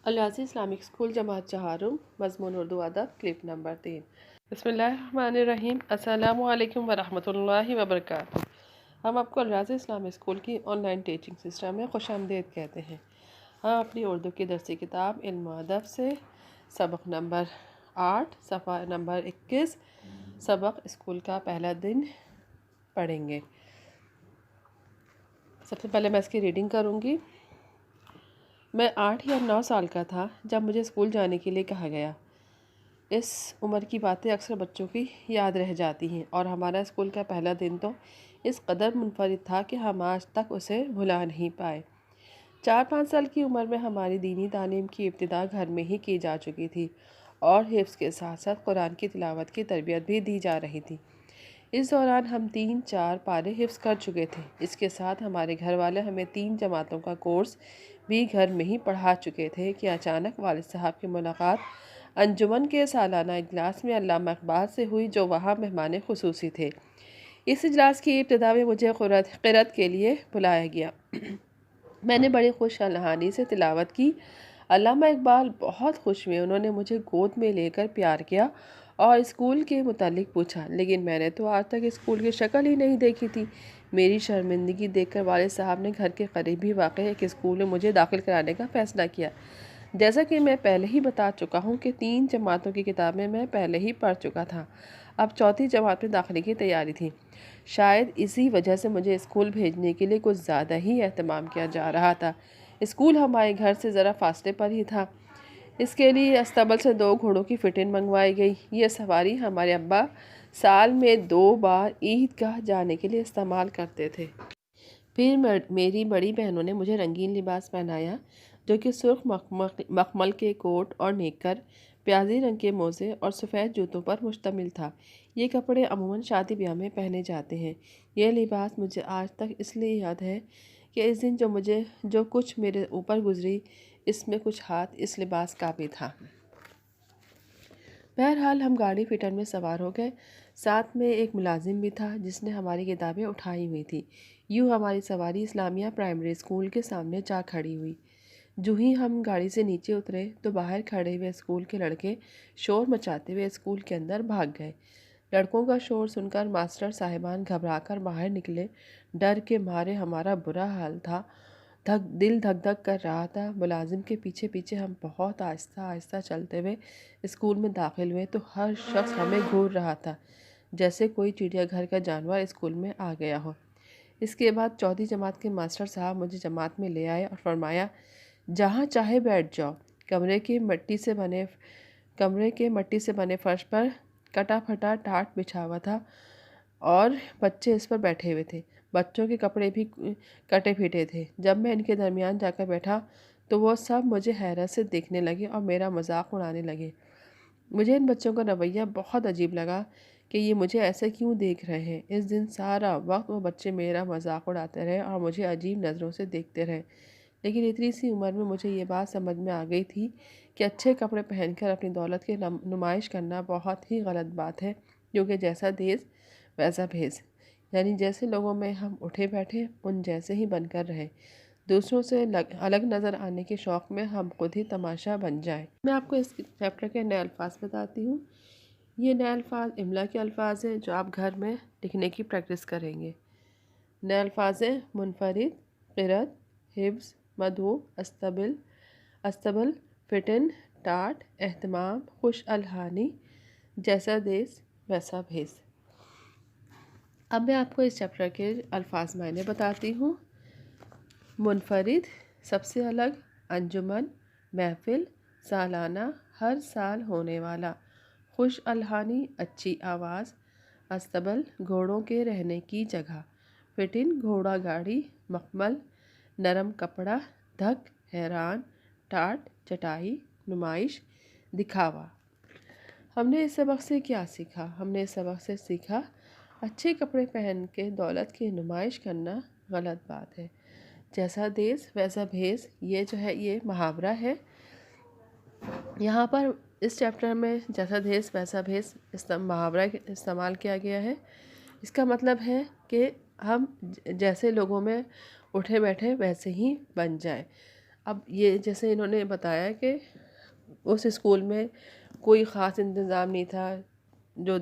الرازی Islamic school جماعت چہارم مضمون اردو ادب کلپ نمبر 3۔ بسم اللہ الرحمن الرحیم۔ السلام علیکم ورحمۃ اللہ وبرکاتہ۔ ہم آپ کو الرازی اسلامک اسکول کی آن لائن ٹیچنگ سسٹم میں خوش آمدید کہتے ہیں۔ ہم اپنی اردو کی درسی کتاب علم و ادب سے سبق نمبر 8 صفحہ نمبر 21 سبق اسکول کا پہلا دن پڑھیں گے۔ سب سے پہلے میں اس کی ریڈنگ کروں گی۔ میں 8 یا 9 سال کا تھا جب مجھے اسکول جانے کے لیے کہا گیا۔ اس عمر کی باتیں اکثر بچوں کی یاد رہ جاتی ہیں، اور ہمارا اسکول کا پہلا دن تو اس قدر منفرد تھا کہ ہم آج تک اسے بھلا نہیں پائے۔ 4-5 سال کی عمر میں ہماری دینی تعلیم کی ابتدا گھر میں ہی کی جا چکی تھی، اور حفظ کے ساتھ ساتھ قرآن کی تلاوت کی تربیت بھی دی جا رہی تھی۔ اس دوران ہم 3-4 پارے حفظ کر چکے تھے۔ اس کے ساتھ ہمارے گھر والے ہمیں 3 جماعتوں کا کورس بھی گھر میں ہی پڑھا چکے تھے کہ اچانک والد صاحب کی ملاقات انجمن کے سالانہ اجلاس میں علامہ اقبال سے ہوئی، جو وہاں مہمان خصوصی تھے۔ اس اجلاس کی ابتدا میں مجھے قرأت کے لیے بلایا گیا۔ میں نے بڑی خوش الحانی سے تلاوت کی۔ علامہ اقبال بہت خوش ہوئے۔ انہوں نے مجھے گود میں لے کر پیار کیا اور اسکول کے متعلق پوچھا، لیکن میں نے تو آج تک اسکول کی شکل ہی نہیں دیکھی تھی۔ میری شرمندگی دیکھ کر والد صاحب نے گھر کے قریب ہی واقع ایک اسکول میں مجھے داخل کرانے کا فیصلہ کیا۔ جیسا کہ میں پہلے ہی بتا چکا ہوں کہ 3 جماعتوں کی کتابیں میں پہلے ہی پڑھ چکا تھا۔ اب 4تھی جماعت میں داخلے کی تیاری تھی۔ شاید اسی وجہ سے مجھے اسکول بھیجنے کے لیے کچھ زیادہ ہی اہتمام کیا جا رہا تھا۔ اسکول ہمارے گھر سے ذرا فاصلے پر ہی تھا۔ اس کے لیے استبل سے 2 گھوڑوں کی فٹن منگوائی گئی۔ یہ سواری ہمارے ابا سال میں 2 بار عیدگاہ جانے کے لیے استعمال کرتے تھے۔ پھر میری بڑی بہنوں نے مجھے رنگین لباس پہنایا، جو کہ سرخ مخمل کے کوٹ اور نیکر، پیازی رنگ کے موزے اور سفید جوتوں پر مشتمل تھا۔ یہ کپڑے عموماً شادی بیاہ میں پہنے جاتے ہیں۔ یہ لباس مجھے آج تک اس لیے یاد ہے کہ اس دن جو کچھ میرے اوپر گزری، اس میں کچھ ہاتھ اس لباس کا بھی تھا۔ بہرحال ہم گاڑی فٹن میں سوار ہو گئے۔ ساتھ میں ایک ملازم بھی تھا جس نے ہماری کتابیں اٹھائی ہوئی تھیں۔ یوں ہماری سواری اسلامیہ پرائمری اسکول کے سامنے جا کھڑی ہوئی۔ جو ہی ہم گاڑی سے نیچے اترے تو باہر کھڑے ہوئے اسکول کے لڑکے شور مچاتے ہوئے اسکول کے اندر بھاگ گئے۔ لڑکوں کا شور سن کر ماسٹر صاحبان گھبرا کر باہر نکلے۔ ڈر کے مارے ہمارا برا حال تھا، دل دھک دھک کر رہا تھا۔ ملازم کے پیچھے پیچھے ہم بہت آہستہ آہستہ چلتے ہوئے اسکول میں داخل ہوئے تو ہر شخص ہمیں گھور رہا تھا، جیسے کوئی چڑیا گھر کا جانور اسکول میں آ گیا ہو۔ اس کے بعد 4تھی جماعت کے ماسٹر صاحب مجھے جماعت میں لے آئے اور فرمایا، جہاں چاہے بیٹھ جاؤ۔ کمرے کے مٹی سے بنے فرش پر کٹا پھٹا ٹاٹ بچھا ہوا تھا اور بچے اس پر بیٹھے ہوئے تھے۔ بچوں کے کپڑے بھی کٹے پھیٹے تھے۔ جب میں ان کے درمیان جا کر بیٹھا تو وہ سب مجھے حیرت سے دیکھنے لگے اور میرا مذاق اڑانے لگے۔ مجھے ان بچوں کا رویہ بہت عجیب لگا کہ یہ مجھے ایسے کیوں دیکھ رہے ہیں۔ اس دن سارا وقت وہ بچے میرا مذاق اڑاتے رہے اور مجھے عجیب نظروں سے دیکھتے رہے، لیکن اتنی سی عمر میں مجھے یہ بات سمجھ میں آ گئی تھی کہ اچھے کپڑے پہن کر اپنی دولت کی نمائش کرنا بہت ہی غلط بات ہے، کیونکہ جیسا دیس ویسا بھیس، یعنی جیسے لوگوں میں ہم اٹھے بیٹھے ان جیسے ہی بن کر رہیں۔ دوسروں سے الگ نظر آنے کے شوق میں ہم خود ہی تماشا بن جائیں۔ میں آپ کو اس چیپٹر کے نئے الفاظ بتاتی ہوں۔ یہ نئے الفاظ املا کے الفاظ ہیں جو آپ گھر میں لکھنے کی پریکٹس کریں گے۔ نئے الفاظ ہیں منفرد، قرأت، حفظ، مدعو، استبل، فٹن، ٹاٹ، اہتمام، خوش الحانی، جیسا دیس ویسا بھیس۔ اب میں آپ کو اس چیپٹر کے الفاظ معنی بتاتی ہوں۔ منفرد سب سے الگ، انجمن محفل، سالانہ ہر سال ہونے والا، خوش الحانی اچھی آواز، استبل گھوڑوں کے رہنے کی جگہ، فٹن گھوڑا گاڑی، مخمل نرم کپڑا، دھک حیران، ٹاٹ چٹائی، نمائش دکھاوا۔ ہم نے اس سبق سے کیا سیکھا؟ ہم نے اس سبق سے سیکھا اچھے کپڑے پہن کے دولت کی نمائش کرنا غلط بات ہے۔ جیسا دیس ویسا بھیس، یہ جو ہے یہ محاورہ ہے۔ یہاں پر اس چیپٹر میں جیسا دیس ویسا بھیس محاورہ استعمال کیا گیا ہے۔ اس کا مطلب ہے کہ ہم جیسے لوگوں میں اٹھے بیٹھے ویسے ہی بن جائیں۔ اب یہ جیسے انہوں نے بتایا کہ اس اسکول میں کوئی خاص انتظام نہیں تھا، جو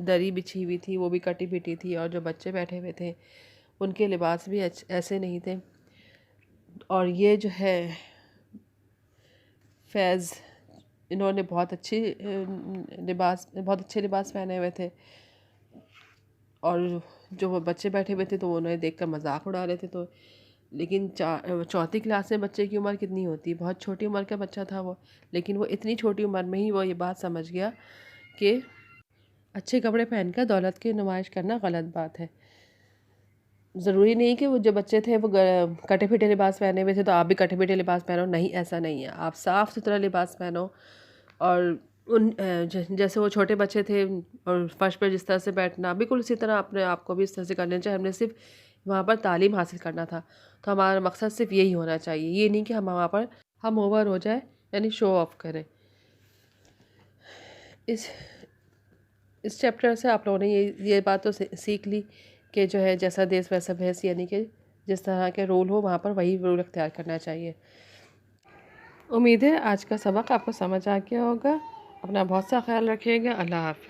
دری بچھی ہوئی تھی وہ بھی کٹی پٹی تھی، اور جو بچے بیٹھے ہوئے تھے ان کے لباس بھی ایسے نہیں تھے. اور یہ جو ہے فیض، انہوں نے بہت اچھے لباس پہنے ہوئے تھے، اور جو وہ بچے بیٹھے ہوئے تھے تو وہ انہیں دیکھ کر مذاق اڑا رہے تھے. تو لیکن چوتھی کلاس میں بچے کی عمر کتنی ہوتی ہے، بہت چھوٹی عمر کا بچہ تھا وہ، لیکن وہ اتنی چھوٹی عمر میں ہی وہ یہ بات سمجھ گیا کہ اچھے کپڑے پہن کر دولت کی نمائش کرنا غلط بات ہے. ضروری نہیں کہ وہ جو بچے تھے وہ کٹے پھٹے لباس پہنے ہوئے تھے تو آپ بھی کٹے پھٹے لباس پہنو، نہیں ایسا نہیں ہے. آپ صاف ستھرا لباس پہنو، اور جیسے وہ چھوٹے بچے تھے اور فرش پہ جس طرح سے بیٹھنا، بالکل اسی طرح اپنے آپ کو بھی اس طرح سے کرنا چاہیے. ہم نے صرف وہاں پر تعلیم حاصل کرنا تھا، تو ہمارا مقصد صرف یہی ہونا چاہیے، یہ نہیں کہ ہم وہاں پر ہم اوور ہو جائے، یعنی شو آف کریں. اس چیپٹر سے آپ لوگوں نے یہ بات تو سیکھ لی کہ جو ہے جیسا دیس ویسا بھیس، یعنی کہ جس طرح کے رول ہو وہاں پر وہی رول اختیار کرنا چاہیے. امید ہے آج کا سبق آپ کو سمجھ آ گیا ہوگا. اپنا بہت سا خیال رکھیے گا. اللہ حافظ.